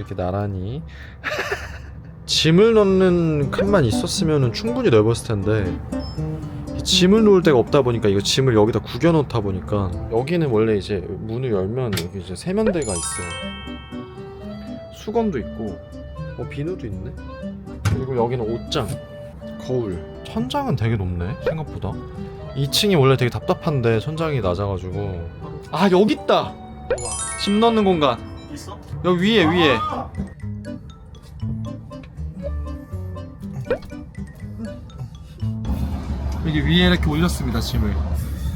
이렇게 나란히 짐을 넣는 칸만 있었으면 충분히 넓었을 텐데 짐을 놓을 데가 없다 보니까 이거 짐을 여기다 구겨 놓다 보니까 여기는 원래 이제 문을 열면 여기 이제 세면대가 있어요. 수건도 있고 비누도 있네. 그리고 여기는 옷장, 거울. 천장은 되게 높네 생각보다. 2층이 원래 되게 답답한데 천장이 낮아가지고. 아 여기 있다. 짐 넣는 공간 있어? 여기 위에. 여기 위에 이렇게 올렸습니다 짐을.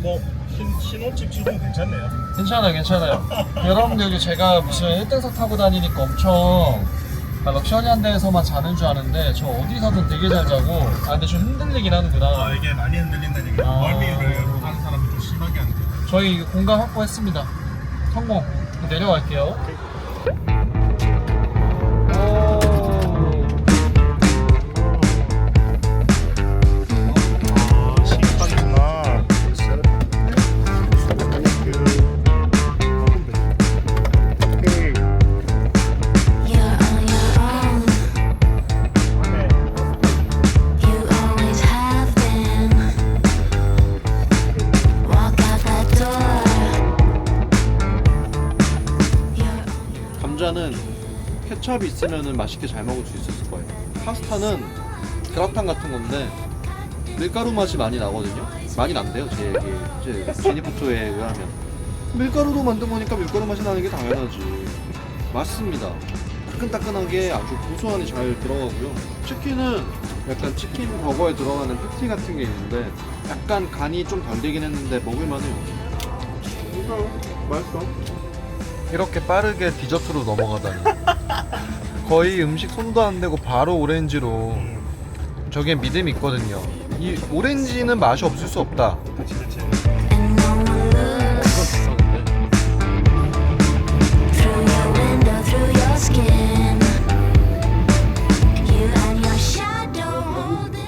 뭐 신혼집 주도 괜찮네요. 괜찮아요. 여러분들 제가 무슨 1등석 타고 다니니까 엄청 럭셔리한 데에서만 자는 줄 아는데 저 어디서든 되게 잘 자고. 아 근데 좀 흔들리긴 하는구나. 이게 많이 흔들린다는 얘기. 멀미를 하는 사람은 좀 심하게 하는 거예요. 저희 공간 확보했습니다. 성공. 내려갈게요. 식빵이구나. You're on your own. You always have been. Walk out that door. 감자는 케첩이 있으면 맛있게 잘 먹을 수 있었을 거예요. 파스타는 그라탕 같은 건데 밀가루 맛이 많이 나거든요. 많이 난대요. 제 제니포토에 의하면. 밀가루로 만든 거니까 밀가루 맛이 나는 게 당연하지. 맛있습니다. 따끈따끈하게 아주 고소한이 잘 들어가고요. 치킨은 약간 치킨 버거에 들어가는 패티 같은 게 있는데 약간 간이 좀 덜 되긴 했는데 먹을만해요. 맛있어. 이렇게 빠르게 디저트로 넘어가다니. 거의 음식 손도 안 대고 바로 오렌지로. 저게 믿음이 있거든요. 이 오렌지는 맛이 없을 수 없다. And no one looks through your window, through your skin. You and your shadow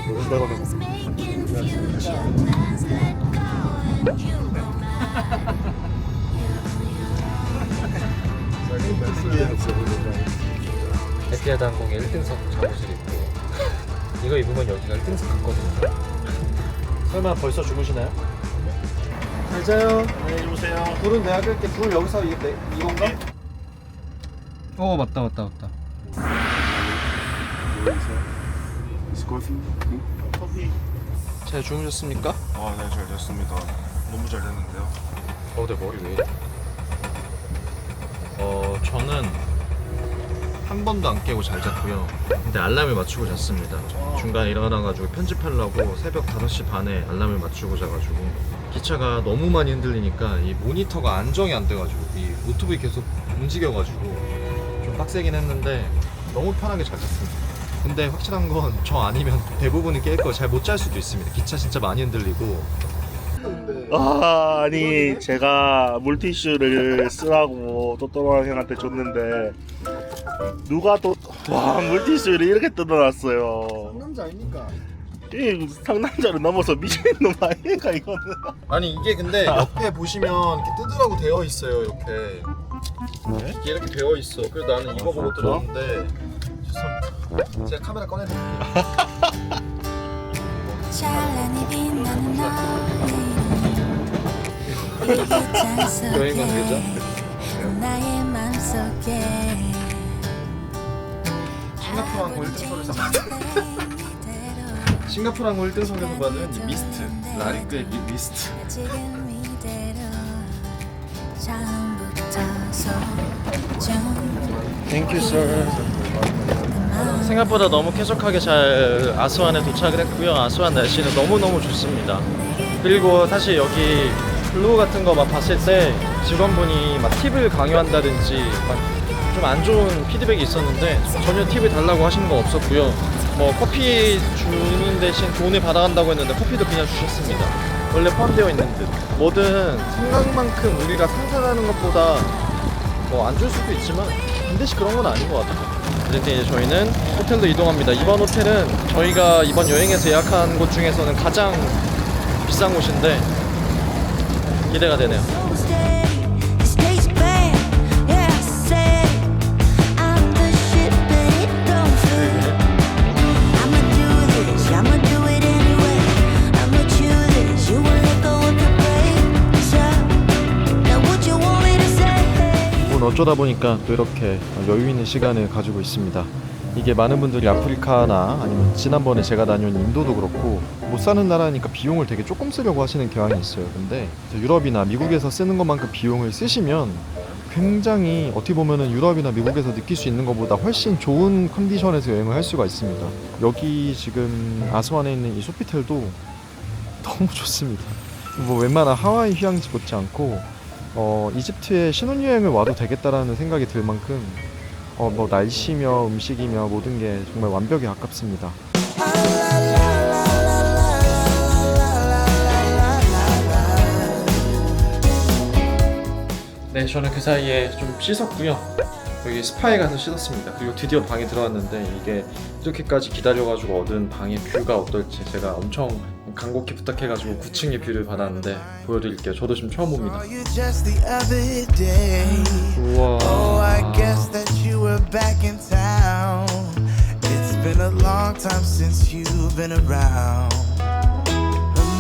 holding hands, making future plans. Let go and you 에티하드 항공의 1등석 잠옷을 입고 이거 입으면 여기가 1등석 같거든요. 설마 벌써 주무시나요? 잘 자요. 안녕히 주무세요. 불은 내가 끌게. 불 여기서 이건가? 맞다. 커피. 잘 주무셨습니까? 네, 잘 됐습니다. 너무 잘 됐는데요. 내 머리 왜 이래? 저는 한 번도 안 깨고 잘 잤고요. 근데 알람을 맞추고 잤습니다. 중간에 일어나가지고 편집하려고 새벽 5시 반에 알람을 맞추고 자가지고 기차가 너무 많이 흔들리니까 이 모니터가 안정이 안 돼가지고 이 노트북이 계속 움직여가지고 좀 빡세긴 했는데 너무 편하게 잘 잤습니다. 근데 확실한 건 저 아니면 대부분은 깰 거 잘 못 잘 수도 있습니다. 기차 진짜 많이 흔들리고. 아니 제가 물티슈를 쓰라고 또또랑 형한테 줬는데 누가 또 물티슈를 이렇게 뜯어놨어요. 상남자 아닙니까? 이 상남자를 넘어서 미친놈 아닌가 이거는. 아니 이게 근데 옆에 보시면 이렇게 뜯으라고 되어 있어요. 이렇게 이게 이렇게 되어 있어. 그래서 나는 이거 보고 뜯었는데 죄송합니다. 제가 카메라 꺼내드릴게요. 찬란히 빛나는 여행 간 계좌? 나의 맘속에 싱가포르 항공 1등석에서 받은 싱가포르 항공 1등석에서 받은 이 미스트 라리크의 미스트. 지금 이대로 처음부터 소중 Thank you, sir. 생각보다 너무 쾌적하게 잘 아스완에 도착을 했고요. 아스완 날씨는 너무너무 좋습니다. 그리고 사실 여기 블로그 같은 거 막 봤을 때 직원분이 막 팁을 강요한다든지 막 좀 안 좋은 피드백이 있었는데 전혀 팁을 달라고 하시는 건 없었고요. 뭐 커피 주는 대신 돈을 받아간다고 했는데 커피도 그냥 주셨습니다. 원래 포함되어 있는 듯. 뭐든 생각만큼 우리가 상상하는 것보다 뭐 안 줄 수도 있지만 반드시 그런 건 아닌 것 같아요. 어쨌든 이제 저희는 호텔로 이동합니다. 이번 호텔은 저희가 이번 여행에서 예약한 곳 중에서는 가장 비싼 곳인데 기대가 되네요. It stays bad, yeah, I say I'm the 어쩌다 보니까 또 이렇게 여유 있는 시간을 가지고 있습니다. 이게 많은 분들이 아프리카나 아니면 지난번에 제가 다녀온 인도도 그렇고 못 사는 나라니까 비용을 되게 조금 쓰려고 하시는 경향이 있어요. 근데 유럽이나 미국에서 쓰는 것만큼 비용을 쓰시면 굉장히 어떻게 보면은 유럽이나 미국에서 느낄 수 있는 것보다 훨씬 좋은 컨디션에서 여행을 할 수가 있습니다. 여기 지금 아스완에 있는 이 소피텔도 너무 좋습니다. 뭐 웬만한 하와이 휴양지 못지 않고 이집트에 신혼여행을 와도 되겠다라는 생각이 들 만큼 뭐 날씨며 음식이며 모든 게 정말 완벽에 가깝습니다. 네, 저는 그 사이에 좀 씻었고요. 여기 스파에 가서 씻었습니다. 그리고 드디어 방에 들어왔는데 이게 이렇게까지 기다려가지고 얻은 방의 뷰가 어떨지 제가 엄청 간곡히 부탁해가지고 9층의 뷰를 받았는데 보여드릴게요. 저도 지금 처음 봅니다. 우와.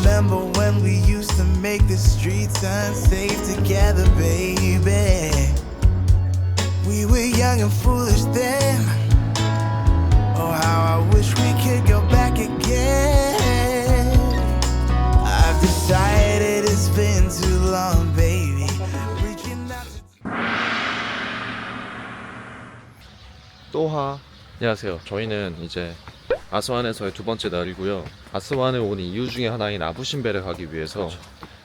Remember when we used to make the streets unsafe together, baby. We were young and foolish then. Oh, how I wish we could go back again. I've decided it's been too long, baby. Reaching out to... 또하. 안녕하세요. 저희는 이제 아스완에서의 두 번째 날이고요. 아스완에 온 이유 중에 하나인 아부신베를 가기 위해서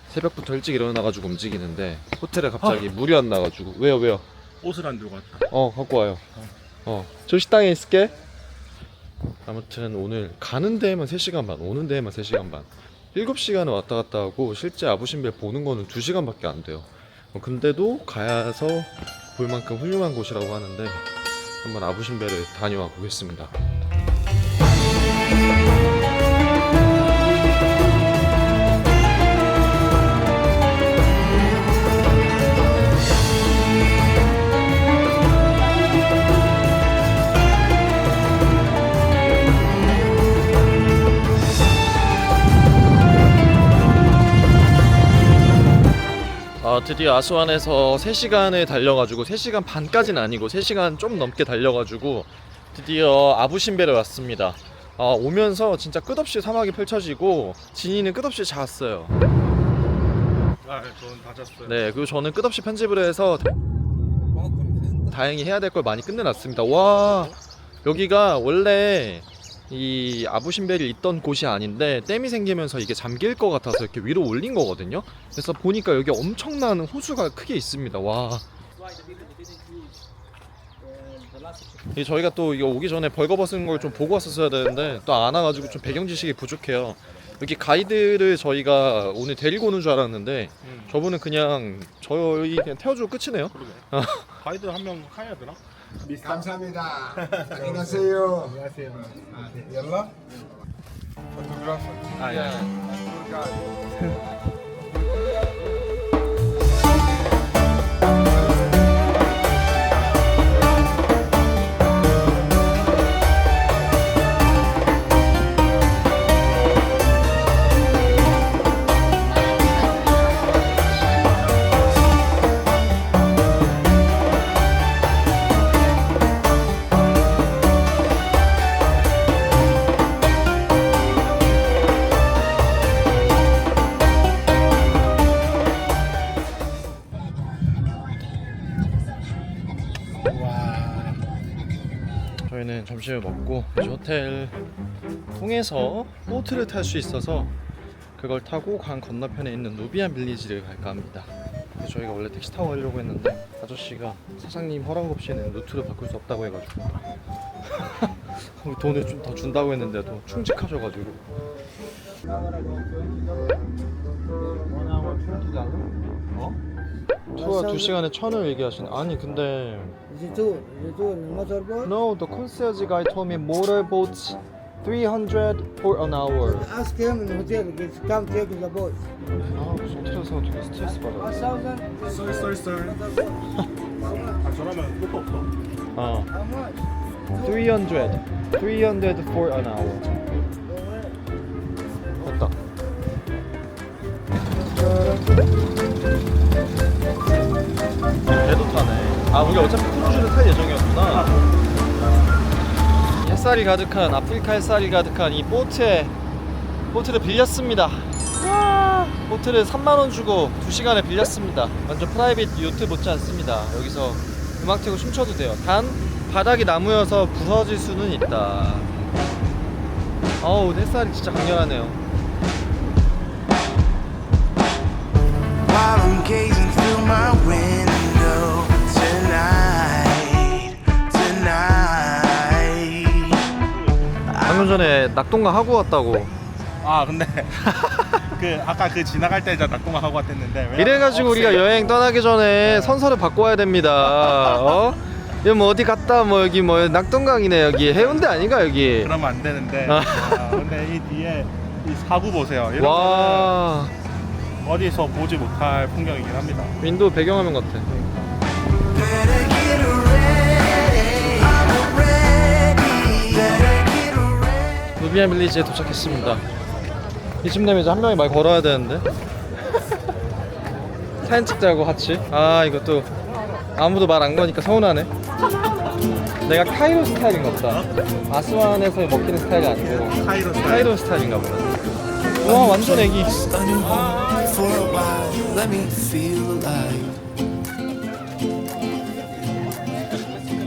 새벽부터 일찍 일어나가지고 움직이는데 호텔에 갑자기 물이 안 나가지고. 왜요? 옷을 안 들고 왔다. 갖고 와요. 저 식당에 있을게. 아무튼 오늘 가는 데에만 3시간 반, 오는 데에만 3시간 반, 7시간을 왔다 갔다 하고 실제 아부신베 보는 거는 2시간밖에 안 돼요. 근데도 가서 볼 만큼 훌륭한 곳이라고 하는데 한번 아부신베를 다녀와 보겠습니다. 드디어 아스완에서 3시간을 달려가지고 3시간 반까지는 아니고 3시간 좀 넘게 달려가지고 드디어 아부신베를 왔습니다. 오면서 진짜 끝없이 사막이 펼쳐지고 진이는 끝없이 잤어요. 저는 다 잤어요. 네, 그리고 저는 끝없이 편집을 해서 다행히 해야 될 걸 많이 끝내놨습니다. 와, 여기가 원래 이 아부신베를 있던 곳이 아닌데 댐이 생기면서 이게 잠길 것 같아서 이렇게 위로 올린 거거든요. 그래서 보니까 여기 엄청난 호수가 크게 있습니다. 와. 저희가 또 이거 오기 전에 벌거벗은 걸 좀 보고 왔었어야 되는데 또 안 와가지고 좀 배경 지식이 부족해요. 여기 가이드를 저희가 오늘 데리고 오는 줄 알았는데 저분은 그냥 저희 그냥 태워주고 끝이네요. 가이드 한 명 가야 되나? 감사합니다. 안녕하세요. 안녕하세요. 연락? 저희는 점심을 먹고 이제 호텔 통해서 보트를 탈 수 있어서 그걸 타고 강 건너편에 있는 누비안 빌리지를 갈까 합니다. 저희가 원래 택시 타고 가려고 했는데 아저씨가 사장님 허락 없이는 루트를 바꿀 수 없다고 해가지고 돈을 좀 더 준다고 했는데도 충직하셔가지고 투어 2시간에 1,000을 얘기하시네. 아니 근데 No, the concierge guy told me motorboats 300 for an hour. Ask him in the hotel, come take the boat. 무슨 호텔에서 되게 스트레스 받아. 1,000. 썰. 저라면 끝도 없어. How much? 300 for an hour. 됐다. 배도 타네. 우리 어차피 크루즈를 탈 예정이었구나. 햇살이 가득한, 아프리카 햇살이 가득한 이 보트를 빌렸습니다. 보트를 3만원 주고 2시간에 빌렸습니다. 완전 프라이빗 요트 못지 않습니다. 여기서 음악 틀고 춤춰도 돼요. 단 바닥이 나무여서 부서질 수는 있다. 어우, 햇살이 진짜 강렬하네요. While I'm gazing through my window tonight. 방금 전에 낙동강 하고 왔다고. 아 근데 그 아까 그 지나갈 때 이제 낙동강 하고 왔댔는데 이래가지고 우리가 여행 떠나기 전에 선서를 바꿔야 됩니다. 여기 뭐 어디 갔다 뭐 여기 뭐 낙동강이네. 여기 해운대 아닌가 여기. 그러면 안 되는데 근데 이 뒤에 이 사구 보세요. 이런 와, 거는 어디서 보지 못할 풍경이긴 합니다. 윈도우 배경화면 같아. Better get ready. I'm ready. Better get ready. 누비아 빌리지에 도착했습니다. 이쯤 되면 이제 한 명이 말 걸어야 되는데. 사진 찍자고 같이. 아, 이것도 아무도 말 안 거니까 서운하네. 내가 카이로 스타일인가 보다. 아스완에서 먹히는 스타일이 아니고 카이로 스타일인가 보다. 와, 완전 애기. For a while, let me feel alive.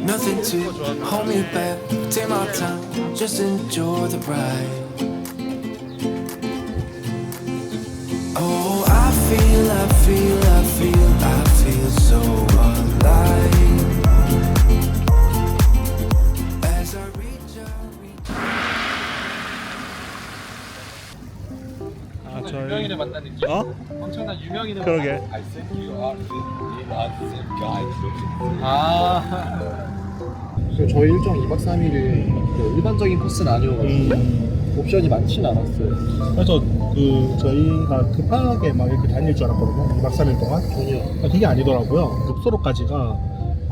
Nothing to hold me back. Take my time, just enjoy the ride. Oh, I feel so alive. As I reach out. 아 저희 유명인을 만난 느낌. 어? 엄청난 유명인을. 그러게. 저희 일정 2박 3일은 일반적인 코스는 아니어가지고 옵션이 많진 않았어요. 그래서 그 저희가 급하게 막 이렇게 다닐 줄 알았거든요. 2박 3일 동안. 전혀. 그게 아니더라고요. 육소로까지가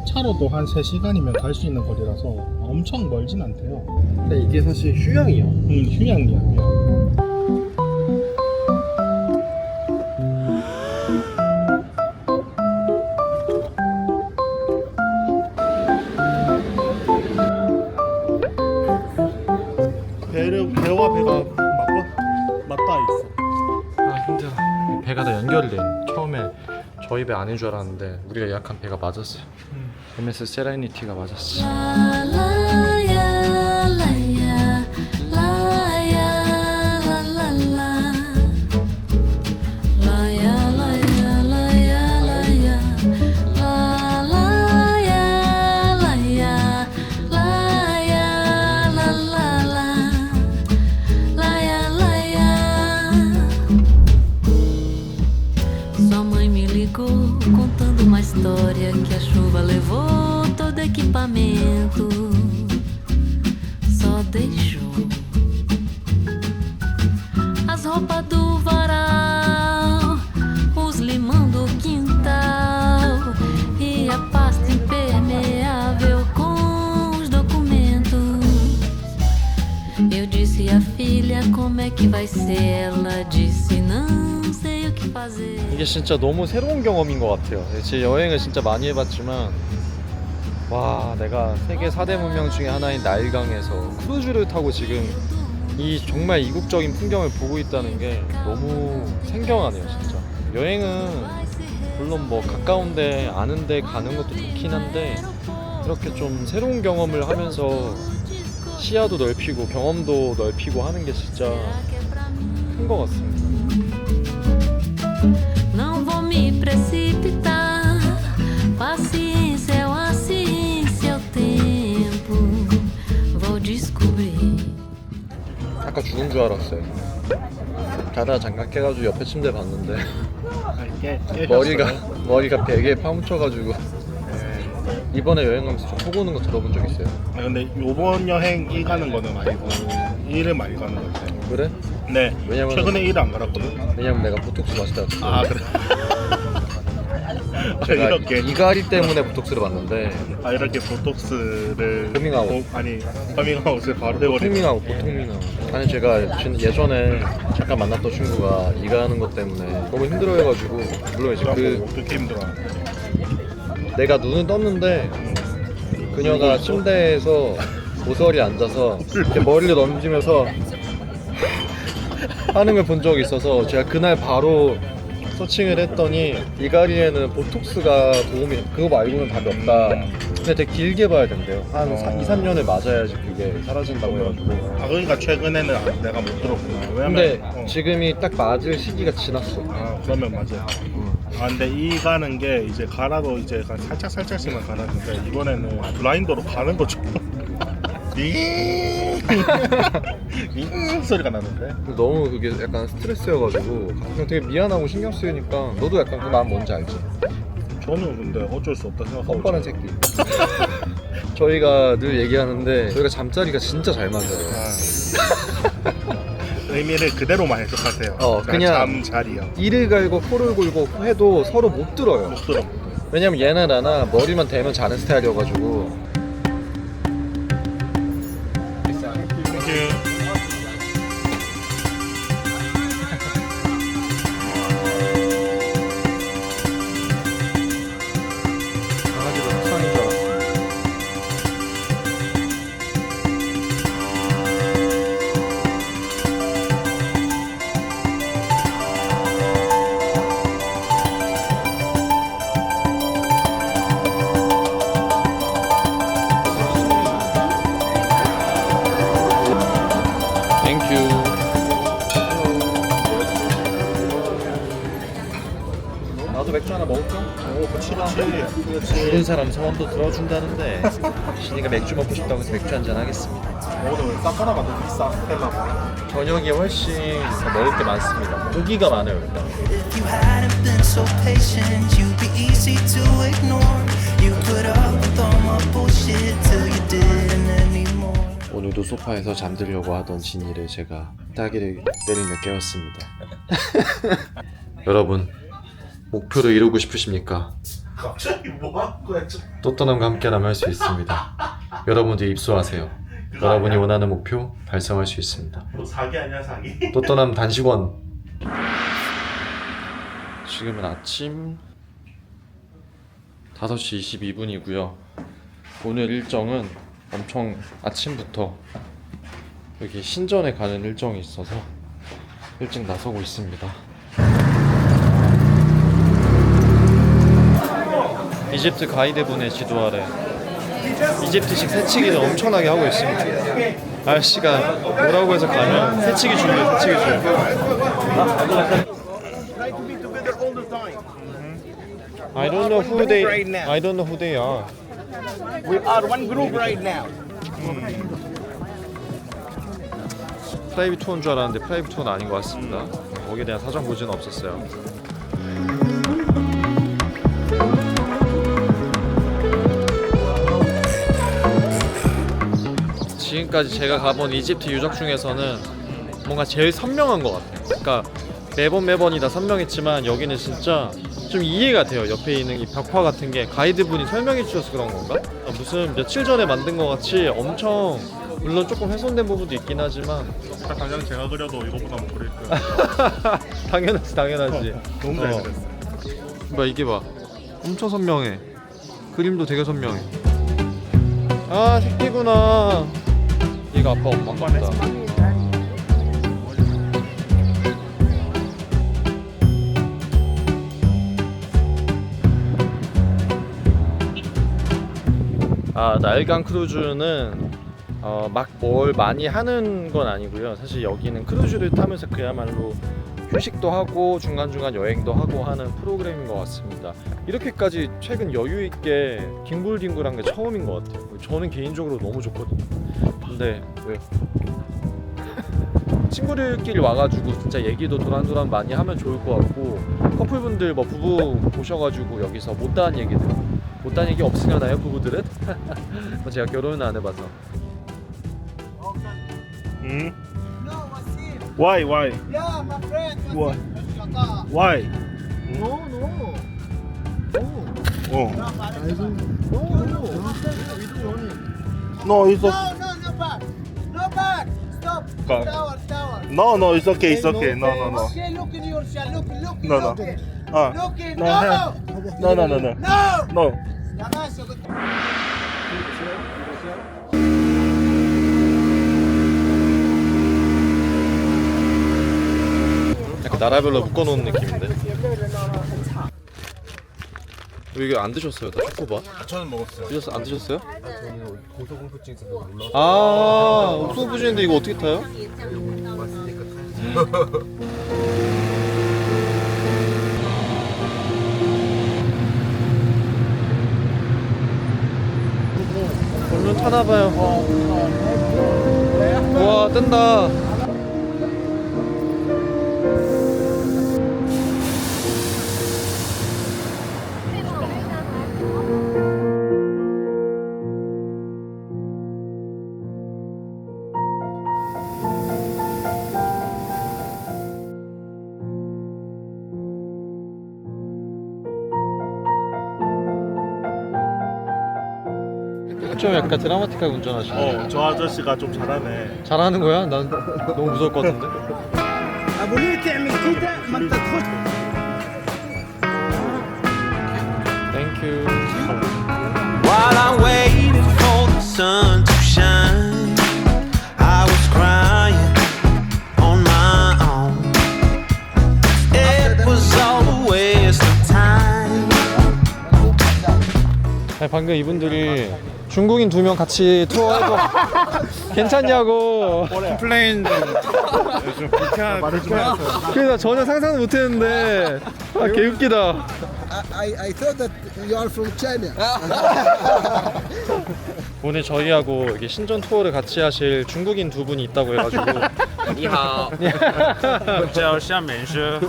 차로도 한 3시간이면 갈 수 있는 거리라서 엄청 멀진 않대요. 근데 이게 사실 휴양이요. 휴양이야, 휴양. 배와 배가 맞닿아 있어. 아, 힘들어. 배가 다 연결이 돼. 처음에 저희 배 아닌 줄 알았는데 우리가 예약한 배가 맞았어요. MS 세레니티가 맞았어. Sua mãe me ligou contando uma história que a chuva levou todo equipamento, só deixou as roupas do varal, os limão do quintal e a pasta impermeável com os documentos. Eu disse a filha como é que vai ser, ela disse não sei o que fazer. 이게 진짜 너무 새로운 경험인 것 같아요. 제 여행을 진짜 많이 해봤지만 와, 내가 세계 4대 문명 중에 하나인 나일강에서 크루즈를 타고 지금 이 정말 이국적인 풍경을 보고 있다는 게 너무 생경하네요. 진짜 여행은 물론 뭐 가까운데 아는데 가는 것도 좋긴 한데 이렇게 좀 새로운 경험을 하면서 시야도 넓히고 경험도 넓히고 하는 게 진짜 큰 것 같습니다. Não vou me precipitar. Paciência é uma ciência, é o tempo. Vou descobrir. 아까 죽은 줄 알았어요. 자다 잠각해가지고 옆에 침대 봤는데 머리가 베개에 파묻혀가지고 이번에 여행 가면서 좀 속 오는 거 들어본 적 있어요? 아 근데 요번 여행 일 가는 거는 아니고 일을 많이 가는 것 같아요. 그래? 네. 왜냐면 최근에 일을 안 갈았거든. 왜냐면 내가 보톡스 맞았다. 아 그래. 제가 이렇게 이가리 때문에 보톡스를 맞는데 이렇게 보톡스를 커밍아웃. 커밍아웃을 바로 해버리고. 보통밍아웃. 아니 제가 예전에 잠깐 만났던 친구가 이가 하는 것 때문에 너무 힘들어해가지고 물론 이제 어떻게 힘들어? 내가 눈을 떴는데 그녀가 침대에서 모서리에 앉아서 이렇게 머리를 넘기면서 하는 걸 본 적이 있어서 제가 그날 바로 서칭을 했더니 이가리에는 보톡스가 도움이 그거 말고는 답이 없다. 근데 되게 길게 봐야 된대요. 한 2, 3년을 맞아야지 그게 사라진다고 해가지고. 아 그러니까 최근에는 내가 못 들었구나. 근데 왜냐면 지금이 딱 맞을 시기가 지났어. 아 그러면 맞아요. 아 근데 이 가는 게 이제 가라도 이제 살짝씩만 가는데 이번에는 블라인더로 가는 거죠. 잉 소리가 나는데. 너무 그게 약간 스트레스여가지고 그냥 되게 미안하고 신경 쓰이니까 너도 약간 그 마음 뭔지 알지? 저는 근데 어쩔 수 없다 생각하고 뻔뻔한 새끼. 저희가 늘 얘기하는데 저희가 잠자리가 진짜 잘 맞아요. 의미를 그대로만 해석하세요. 그냥 잠자리요. 이를 갈고 코를 골고 해도 서로 못 들어요. 못 들어. 왜냐면 얘나 나나 머리만 대면 자는 스타일이어가지고. 강아지도 속상인 줄 알았어. 땡큐. 나도 맥주 하나 먹을까? 그렇지. 모르는 사람 소원도 들어준다는데 신이가 맥주 먹고 싶다고 해서 맥주 한잔 하겠습니다. 오늘 싹가나가 더 비싸. 스텔라보다. 저녁에 훨씬 더 먹을 게 많습니다. 고기가 많아요 일단. If you hadn't been so patient, you'd be easy to ignore. You put up with all my bullshit till you didn't anymore. 오늘도 소파에서 잠들려고 하던 진이를 제가 따기를 때리며 깨웠습니다. 여러분 목표를 이루고 싶으십니까? 갑자기 뭐 하는 거야? 또떠남과 함께라면 할 수 있습니다. 여러분들 입소하세요. 여러분이 원하는 목표 달성할 수 있습니다. 뭐 사기 아니야 사기? 또떠남 단식원. 지금은 아침 5시 22분이고요. 오늘 일정은 엄청 아침부터 여기 신전에 가는 일정이 있어서 일찍 나서고 있습니다. 이집트 가이드분의 지도 아래 이집트식 새치기를 엄청나게 하고 있습니다. 아저씨가 뭐라고 해서 가면 새치기 줄이에요. 새치기 줄. I don't know who they. I don't know who they are. We are one group right now. 프라이빗 투어인 줄 알았는데 프라이빗 투어는 아닌 것 같습니다. 거기에 대한 사정 고지는 없었어요. 지금까지 제가 가본 이집트 유적 중에서는 뭔가 제일 선명한 것 같아요. 그러니까 매번이 다 선명했지만 여기는 진짜 좀 이해가 돼요. 옆에 있는 이 벽화 같은 게 가이드분이 설명해 주셔서 그런 건가? 무슨 며칠 전에 만든 것 같이 엄청 물론 조금 훼손된 부분도 있긴 하지만 당장 제가 그려도 이거보다 못 그릴 거야. 당연하지. 너무 잘 그렸어. 봐 이게 봐 엄청 선명해. 그림도 되게 선명해. 아 새끼구나. 얘가 아빠 엄마인가 보다. 나일강 크루즈는 막 뭘 많이 하는 건 아니고요. 사실 여기는 크루즈를 타면서 그야말로 휴식도 하고 중간중간 여행도 하고 하는 프로그램인 것 같습니다. 이렇게까지 최근 여유 있게 뒹굴뒹굴한 게 처음인 것 같아요. 저는 개인적으로 너무 좋거든요. 근데 왜 친구들끼리 와가지고 진짜 얘기도 도란도란 많이 하면 좋을 것 같고 커플분들 뭐 부부 오셔가지고 여기서 못다한 얘기들 못다한 얘기 없으려나요 부부들은? 제가 결혼은 안 해봐서. Why? Yeah, my friend. What? Why? No, no. Oh. No, No, it's okay. no bad. No bad. Stop. Come. Tower. No, it's okay. It's okay. No. Okay, look in your shell. Look. No. Look. Ah. Look in. No. No. No. No. 약간 나라별로 묶어놓은 느낌인데. 이게 안 드셨어요? 나 초코바? 저는 먹었어요. 안 드셨어요? 저는 고소공포증 있어서 몰라. 아, 고소공포증인데 이거 어떻게 타요? 얼른 타나봐요. 우와, 뜬다. 좀 약간 드라마틱하게 운전하시네. 저 아저씨가 좀 잘하네. 잘하는 거야? 난 너무 무서울 것 같은데. ابو ليه تعمل كده ما انت تخش 땡큐. While I waited for the sun to shine, I was crying on my own. It was all a waste of time. 아니, 방금 이분들이 중국인 2명 같이 투어해서 괜찮냐고. 플레인 좀 불쾌하게 그래서 전혀 상상도 못했는데 아, 개웃기다. I thought that you are from China. 오늘 저희하고 이게 신전 투어를 같이 하실 중국인 2분이 있다고 해가지고. 你好，我叫夏美师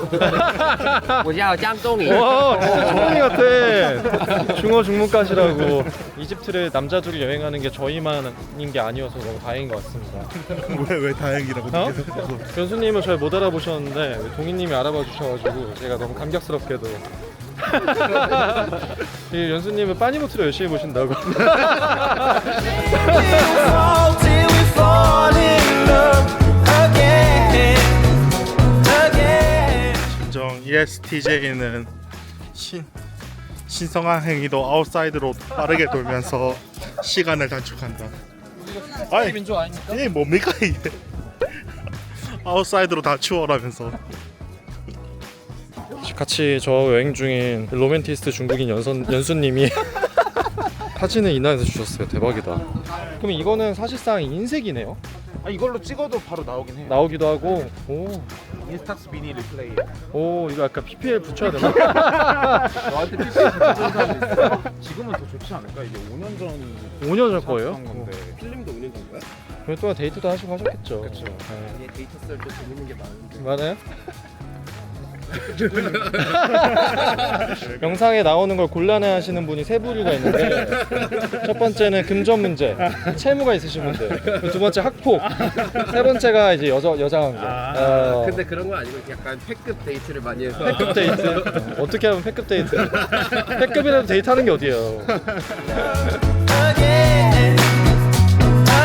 我叫江东林。 와, 진짜 초롱이 같아. 중어 중문가시라고. 이집트를 남자 둘이 여행하는 게 저희만인 게 아니어서 너무 다행인 것 같습니다. 왜 다행이라고 어? 연수님은 저희 못 알아보셨는데 동희님이 알아봐 주셔가지고 제가 너무 감격스럽게도. 이 연수님은 빠니보트를 열심히 보신다고. Till we fall in love again, again. 진정 ESTJ는 신성한 행위도 아웃사이드로 빠르게 돌면서 시간을 단축한다. 아니 민족 아닙니까? 이게 뭡니까 이게? 아웃사이드로 다 추월하면서. 같이 저 여행 중인 로맨티스트 중국인 연수님이 사진을 인화해서 주셨어요. 대박이다. 그럼 이거는 사실상 인색이네요. 이걸로 찍어도 바로 나오긴 해요. 나오기도 하고. 오, 인스탁스 미니 리플레이. 오, 이거 약간 PPL 붙여야 되나? 너한테 PPL 붙여준 사람 있어? 지금은 더 좋지 않을까? 이게 5년 전 5년 전 거예요? 건데. 필름도 5년 전 거야? 그래 또 데이트도 하시고 하셨겠죠. 그쵸. 네. 얘 데이터 쓸 때 재밌는 게 많은데. 맞아요? 영상에 나오는 걸 곤란해하시는 분이 3부류가 있는데 첫 번째는 금전 문제, 채무가 있으신 분들, 두 번째 학폭, 세 번째가 이제 여자 관계. 근데 그런 건 아니고 약간 패급 데이트를 많이 해서. 패급 데이트? 어떻게 하면 패급 데이트? 패급이라도 데이트하는 게 어디예요? Again,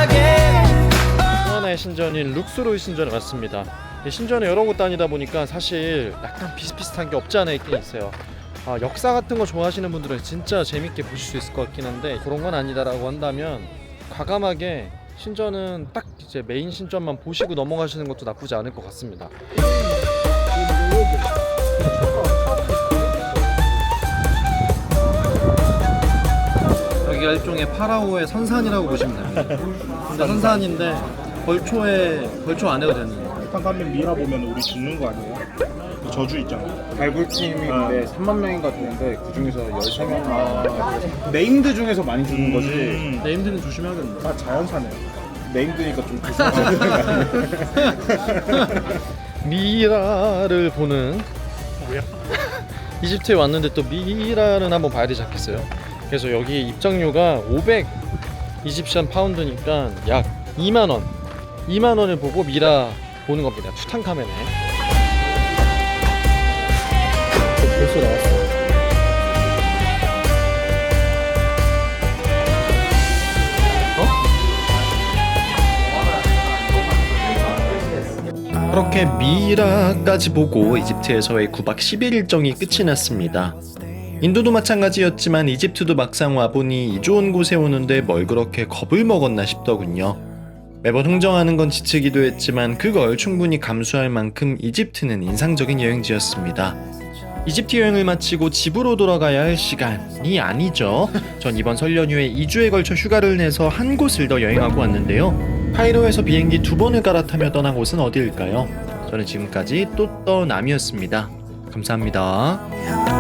again. 또 하나의 신전인 룩소르 신전에 왔습니다. 이 신전에 여러 곳 다니다 보니까 사실 약간 비슷비슷한 게 없지 않아 있긴 있어요. 역사 같은 거 좋아하시는 분들은 진짜 재밌게 보실 수 있을 것 같긴 한데 그런 건 아니다라고 한다면 과감하게 신전은 딱 이제 메인 신전만 보시고 넘어가시는 것도 나쁘지 않을 것 같습니다. 여기가 일종의 파라오의 선산이라고 보시면 됩니다. 근데 선산인데 벌초 안 해도 되는. 북한 가면 미라 보면 우리 죽는 거 아니에요? 그 저주 있잖아. 발굴팀이 근데 3만 명인가 되는데 그 중에서 13명 네임드 중에서 많이 죽는 거지. 네임드는 조심해야겠네. 다 자연사네요. 네임드니까 좀 조심하세요. 미라를 보는 이집트에 왔는데 또 미라는 한번 봐야 되지 않겠어요? 그래서 여기 입장료가 500 이집션 파운드니까 약 2만원 2만원을 보고 미라 보는 겁니다. 투탕카멘에 벌써 나왔어. 그렇게 미라까지 보고 이집트에서의 9박 10일 일정이 끝이 났습니다. 인도도 마찬가지였지만 이집트도 막상 와보니 이 좋은 곳에 오는데 뭘 그렇게 겁을 먹었나 싶더군요. 매번 흥정하는 건 지치기도 했지만 그걸 충분히 감수할 만큼 이집트는 인상적인 여행지였습니다. 이집트 여행을 마치고 집으로 돌아가야 할 시간이 아니죠. 전 이번 설 연휴에 2주에 걸쳐 휴가를 내서 한 곳을 더 여행하고 왔는데요. 카이로에서 비행기 2번을 갈아타며 떠난 곳은 어디일까요? 저는 지금까지 또떠남이었습니다. 감사합니다.